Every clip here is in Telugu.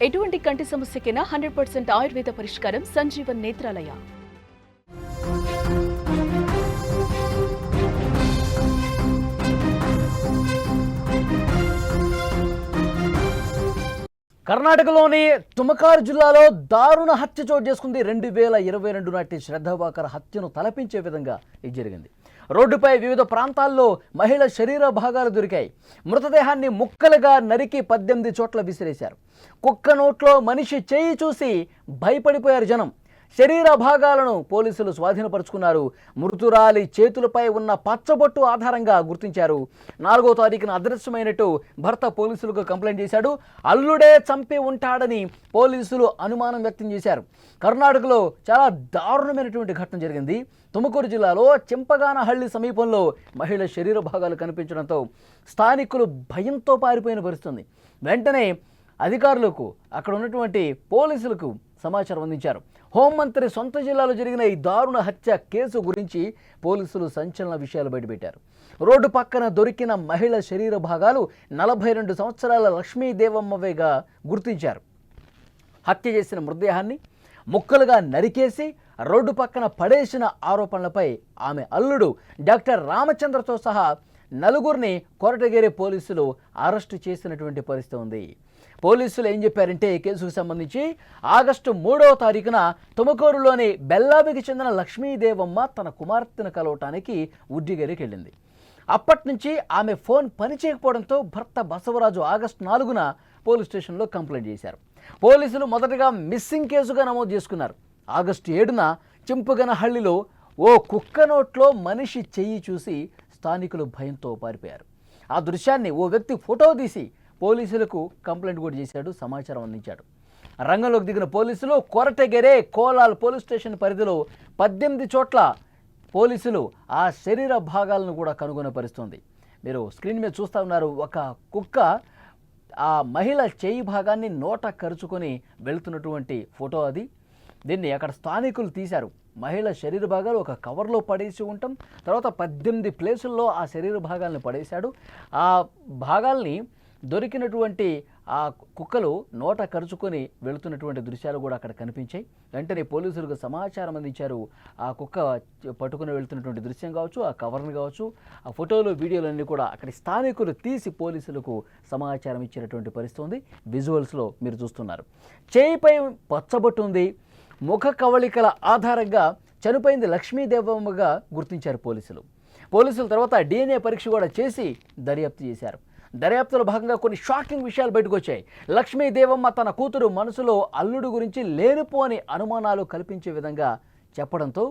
ఎటువంటి కంటి సమస్యకైనా 100% ఆయుర్వేద పరిష్కారం సంజీవన్ నేత్రాలయ. కర్ణాటకలోని తుమకారు జిల్లాలో దారుణ హత్య చోటు చేసుకుంది. 2022 నాటి శ్రద్ధావాకర్ హత్యను తలపించే విధంగా ఇది జరిగింది. రోడ్డుపై వివిధ ప్రాంతాల్లో మహిళ శరీర భాగాలు దొరికాయి. మృతదేహాన్ని ముక్కలుగా నరికి 18 చోట్ల విసిరేశారు. కుక్క నోట్లో మనిషి చేయి చూసి భయపడిపోయారు జనం. శరీర భాగాలను పోలీసులు స్వాధీనపరుచుకున్నారు. మృతురాలి చేతులపై ఉన్న పచ్చబొట్టు ఆధారంగా గుర్తించారు. 4వ తారీఖున అదృశ్యమైనట్టు భర్త పోలీసులకు కంప్లైంట్ చేశాడు. అల్లుడే చంపి ఉంటాడని పోలీసులు అనుమానం వ్యక్తం చేశారు. కర్ణాటకలో చాలా దారుణమైనటువంటి ఘటన జరిగింది. తుమకూరు జిల్లాలో చింపగానహళ్లి సమీపంలో మహిళ శరీర భాగాలు కనిపించడంతో స్థానికులు భయంతో పారిపోయిన పరిస్థితుంది. వెంటనే అధికారులకు అక్కడ ఉన్నటువంటి పోలీసులకు సమాచారం అందించారు. హోంమంత్రి సొంత జిల్లాలో జరిగిన ఈ దారుణ హత్య కేసు గురించి పోలీసులు సంచలన విషయాలు బయటపెట్టారు. రోడ్డు పక్కన దొరికిన మహిళ శరీర భాగాలు 42 సంవత్సరాల లక్ష్మీదేవమ్మవేగా గుర్తించారు. హత్య చేసిన మృతదేహాన్ని ముక్కలుగా నరికేసి రోడ్డు పక్కన పడేసిన ఆరోపణలపై ఆమె అల్లుడు డాక్టర్ రామచంద్రతో సహా 4గురిని కొరటగేరి పోలీసులు అరెస్టు చేసినటువంటి పరిస్థితి ఉంది. పోలీసులు ఏం చెప్పారంటే ఈ కేసుకు సంబంధించి ఆగస్టు 3వ తారీఖున తుమకూరులోని బెల్లాబికి చెందిన లక్ష్మీదేవమ్మ తన కుమార్తెను కలవటానికి ఉడ్డిగేరికి వెళ్ళింది. అప్పటి నుంచి ఆమె ఫోన్ పనిచేయకపోవడంతో భర్త బసవరాజు ఆగస్టు 4న పోలీస్ స్టేషన్లో కంప్లైంట్ చేశారు. పోలీసులు మొదటగా మిస్సింగ్ కేసుగా నమోదు చేసుకున్నారు. ఆగస్టు 7న చింపుగనహళ్లిలో ఓ కుక్క నోట్లో మనిషి చెయ్యి చూసి స్థానికులు భయంతో పారిపోయారు. ఆ దృశ్యాన్ని ఓ వ్యక్తి ఫోటో తీసి పోలీసులకు కంప్లైంట్ కూడా చేశాడు, సమాచారం అందించాడు. రంగంలోకి దిగిన పోలీసులు కొరటగెరే కోలాల్ పోలీస్ స్టేషన్ పరిధిలో 18 చోట్ల పోలీసులు ఆ శరీర భాగాలను కూడా కనుగొనే పరిస్థితుంది. మీరు స్క్రీన్ మీద చూస్తూ ఉన్నారు. ఒక కుక్క ఆ మహిళ చేయి భాగాన్ని నోట కరుచుకొని వెళుతున్నటువంటి ఫోటో అది. దీన్ని అక్కడ స్థానికులు తీశారు. మహిళ శరీర భాగాలు ఒక కవర్లో పడేసి ఉంటాం. తర్వాత 18 ప్లేసుల్లో ఆ శరీర భాగాలను పడేశాడు. ఆ భాగాల్ని దొరికినటువంటి ఆ కుక్కలు నోట కరుచుకొని వెళుతున్నటువంటి దృశ్యాలు కూడా అక్కడ కనిపించాయి. వెంటనే పోలీసులకు సమాచారం అందించారు. ఆ కుక్క పట్టుకుని వెళుతున్నటువంటి దృశ్యం కావచ్చు, ఆ కవర్ని కావచ్చు, ఆ ఫోటోలు వీడియోలన్నీ కూడా అక్కడి స్థానికులు తీసి పోలీసులకు సమాచారం ఇచ్చినటువంటి పరిస్థితి ఉంది. విజువల్స్లో మీరు చూస్తున్నారు. చేయిపై పచ్చబొట్టు ఉంది. ముఖ కవళికల ఆధారంగా చనిపోయింది లక్ష్మీదేవమ్మగా గుర్తించారు పోలీసులు తర్వాత DNA పరీక్ష కూడా చేసి దర్యాప్తు చేశారు. దర్యాప్తులో భాగంగా కొన్ని షాకింగ్ విషయాలు బయటకు వచ్చాయి. లక్ష్మీదేవమ్మ తన కూతురు మనసులో అల్లుడు గురించి లేనిపోని అనుమానాలు కల్పించే విధంగా చెప్పడంతో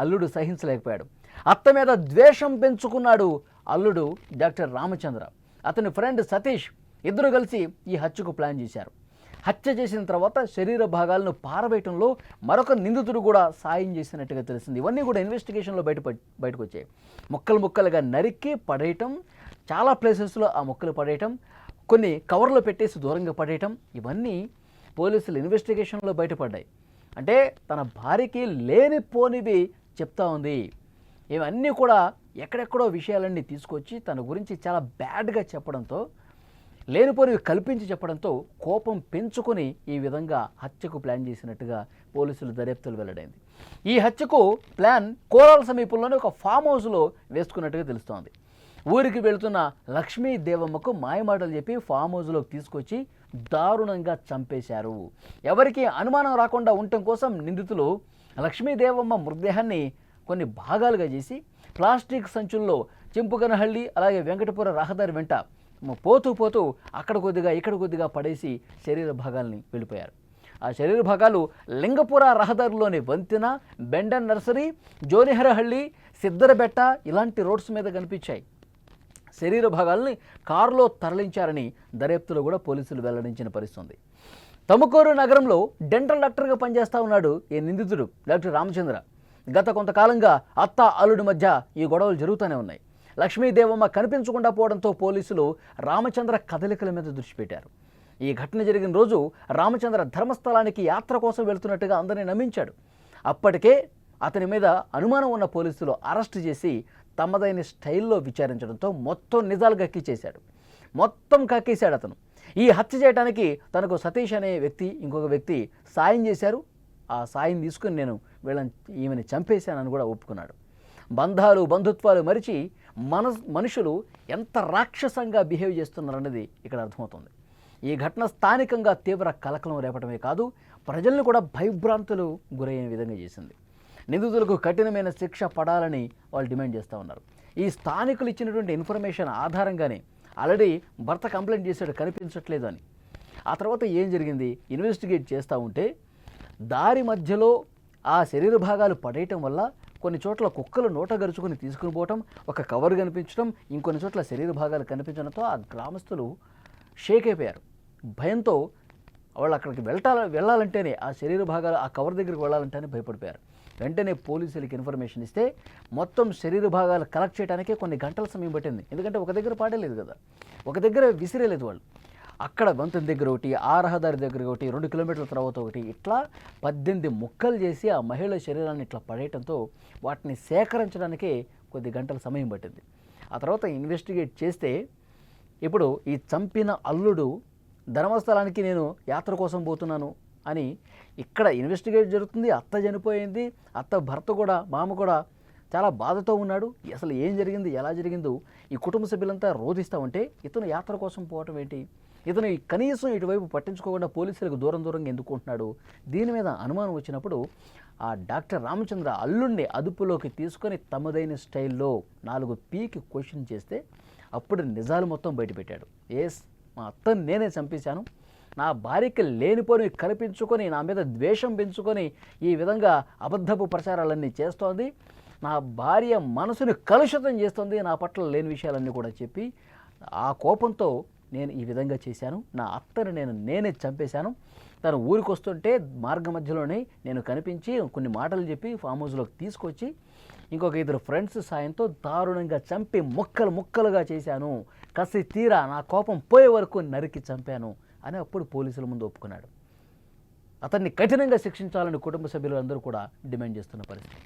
అల్లుడు సహించలేకపోయాడు. అత్త మీద ద్వేషం పెంచుకున్నాడు అల్లుడు డాక్టర్ రామచంద్ర. అతని ఫ్రెండ్ సతీష్ ఇద్దరు కలిసి ఈ హత్యకు ప్లాన్ చేశారు. హత్య చేసిన తర్వాత శరీర భాగాలను పారవేయటంలో మరొక నిందితుడు కూడా సాయం చేసినట్టుగా తెలిసింది. ఇవన్నీ కూడా ఇన్వెస్టిగేషన్లో బయటకు వచ్చాయి. ముక్కలుగా నరికి పడేయటం, చాలా ప్లేసెస్లో ఆ ముక్కలు పడేయటం, కొన్ని కవర్లో పెట్టేసి దూరంగా పడేయటం, ఇవన్నీ పోలీసులు ఇన్వెస్టిగేషన్లో బయటపడ్డాయి. అంటే తన భార్యకి లేనిపోనివి చెప్తా ఉంది. ఇవన్నీ కూడా ఎక్కడెక్కడో విషయాలన్నీ తీసుకొచ్చి తన గురించి చాలా బ్యాడ్గా చెప్పడంతో, లేనిపోనివి కల్పించి చెప్పడంతో కోపం పెంచుకొని ఈ విధంగా హత్యకు ప్లాన్ చేసినట్టుగా పోలీసులు దర్యాప్తులు వెల్లడైంది. ఈ హత్యకు ప్లాన్ కోలాల సమీపంలోనే ఒక ఫామ్ హౌస్లో వేసుకున్నట్టుగా తెలుస్తోంది. ఊరికి వెళుతున్న లక్ష్మీదేవమ్మకు మాయమాటలు చెప్పి ఫామ్ హౌస్లోకి తీసుకొచ్చి దారుణంగా చంపేశారు. ఎవరికి అనుమానం రాకుండా ఉండటం కోసం నిందితులు లక్ష్మీదేవమ్మ మృతదేహాన్ని కొన్ని భాగాలుగా చేసి ప్లాస్టిక్ సంచుల్లో చింపుగనహళ్లి అలాగే వెంకటపుర రహదారి వెంట పోతూ అక్కడ కొద్దిగా ఇక్కడ కొద్దిగా పడేసి శరీర భాగాల్ని వెళ్ళిపోయారు. ఆ శరీర భాగాలు లింగపుర రహదారిలోని వంతెన, బెండన్ నర్సరీ, జోనిహరహళ్లి, సిద్దరబెట్ట ఇలాంటి రోడ్స్ మీద కనిపించాయి. శరీర భాగాల్ని కారులో తరలించారని దర్యాప్తులో కూడా పోలీసులు వెల్లడించిన పరిస్థితుంది. తుమకూరు నగరంలో డెంటల్ డాక్టర్గా పనిచేస్తూ ఉన్నాడు ఈ నిందితుడు డాక్టర్ రామచంద్ర. గత కొంతకాలంగా అత్త అల్లుడి మధ్య ఈ గొడవలు జరుగుతూనే ఉన్నాయి. లక్ష్మీదేవమ్మ కనిపించకుండా పోవడంతో పోలీసులు రామచంద్ర కదలికల మీద దృష్టి పెట్టారు. ఈ ఘటన జరిగిన రోజు రామచంద్ర ధర్మస్థలానికి యాత్ర కోసం వెళ్తున్నట్టుగా అందరినీ నమ్మించాడు. అప్పటికే అతని మీద అనుమానం ఉన్న పోలీసులు అరెస్టు చేసి తమదైన స్టైల్లో విచారించడంతో మొత్తం నిజాలు కక్కిచ్చేశాడు. మొత్తం కక్కేశాడు అతను. ఈ హత్య చేయడానికి తనకు సతీష్ అనే వ్యక్తి ఇంకొక వ్యక్తి సాయం చేశారు. ఆ సాయం తీసుకుని నేను ఈమెని చంపేశానని కూడా ఒప్పుకున్నాడు. బంధాలు బంధుత్వాలు మరిచి మనుషులు ఎంత రాక్షసంగా బిహేవ్ చేస్తున్నారన్నది ఇక్కడ అర్థమవుతుంది. ఈ ఘటన స్థానికంగా తీవ్ర కలకలం రేపడమే కాదు, ప్రజలను కూడా భయభ్రాంతులు గురయ్యే విధంగా చేసింది. నిందితులకు కఠినమైన శిక్ష పడాలని వాళ్ళు డిమాండ్ చేస్తూ ఉన్నారు. ఈ స్థానికులు ఇచ్చినటువంటి ఇన్ఫర్మేషన్ ఆధారంగానే ఆల్రెడీ భర్త కంప్లైంట్ చేశాడు కనిపించట్లేదు అని. ఆ తర్వాత ఏం జరిగింది, ఇన్వెస్టిగేట్ చేస్తూ ఉంటే దారి మధ్యలో ఆ శరీర భాగాలు పడేయటం వల్ల కొన్ని చోట్ల కుక్కలు నోట గరుచుకుని తీసుకుని పోవటం, ఒక కవర్ కనిపించడం, ఇంకొన్ని చోట్ల శరీర భాగాలు కనిపించడంతో ఆ గ్రామస్తులు షేక్ అయిపోయారు. భయంతో వాళ్ళు అక్కడికి వెళ్ళాలంటేనే ఆ శరీర భాగాలు ఆ కవర్ దగ్గరికి వెళ్ళాలంటేనే భయపడిపోయారు. వెంటనే పోలీసులకి ఇన్ఫర్మేషన్ ఇస్తే మొత్తం శరీర భాగాలు కలెక్ట్ చేయడానికే కొన్ని గంటల సమయం పట్టింది. ఎందుకంటే ఒక దగ్గర పాడలేదు కదా, ఒక దగ్గర విసిరేలేదు వాళ్ళు. అక్కడ వంతెన దగ్గర ఒకటి, ఆ రహదారి దగ్గర ఒకటి, 2 కిలోమీటర్ల తర్వాత ఒకటి, ఇట్లా 18 ముక్కలు చేసి ఆ మహిళ శరీరాన్ని ఇట్లా పడేయటంతో వాటిని సేకరించడానికే కొద్ది గంటల సమయం పట్టింది. ఆ తర్వాత ఇన్వెస్టిగేట్ చేస్తే ఇప్పుడు ఈ చంపిన అల్లుడు ధర్మస్థలానికి నేను యాత్ర కోసం పోతున్నాను అని ఇక్కడ ఇన్వెస్టిగేట్ జరుగుతుంది. అత్త చనిపోయింది, అత్త భర్త కూడా మామ కూడా చాలా బాధతో ఉన్నాడు. అసలు ఏం జరిగింది, ఎలా జరిగిందో ఈ కుటుంబ సభ్యులంతా రోధిస్తూ ఉంటే ఇతను యాత్ర కోసం పోవటం ఏంటి, ఇతను కనీసం ఇటువైపు పట్టించుకోకుండా పోలీసులకు దూరంగా ఎందుకుంటున్నాడు, దీని మీద అనుమానం వచ్చినప్పుడు ఆ డాక్టర్ రామచంద్ర అల్లుడిని అదుపులోకి తీసుకొని తమదైన స్టైల్లో 4 పీకి క్వశ్చన్ చేస్తే అప్పుడు నిజాలు మొత్తం బయటపెట్టాడు. మా అత్తని నేనే చంపేశాను, నా భార్యకి లేనిపోని కల్పించుకొని నా మీద ద్వేషం పెంచుకొని ఈ విధంగా అబద్ధపు ప్రచారాలన్నీ చేస్తోంది, నా భార్య మనసుని కలుషితం చేస్తుంది, నా పట్ల లేని విషయాలన్నీ కూడా చెప్పి ఆ కోపంతో నేను ఈ విధంగా చేశాను, నా అత్తని నేనే చంపేశాను, తను ఊరికి వస్తుంటే మార్గ మధ్యలోనే నేను కనిపించి కొన్ని మాటలు చెప్పి ఫామ్ హౌస్లోకి తీసుకొచ్చి ఇంకొక 2 ఫ్రెండ్స్ సాయంతో దారుణంగా చంపి ముక్కలుగా చేశాను, కసి తీరా నా కోపం పోయే వరకు నరికి చంపాను అని అప్పుడు పోలీసుల ముందు ఒప్పుకున్నాడు. అతన్ని కఠినంగా శిక్షించాలని కుటుంబ సభ్యులు అందరూ కూడా డిమాండ్ చేస్తున్న పరిస్థితి.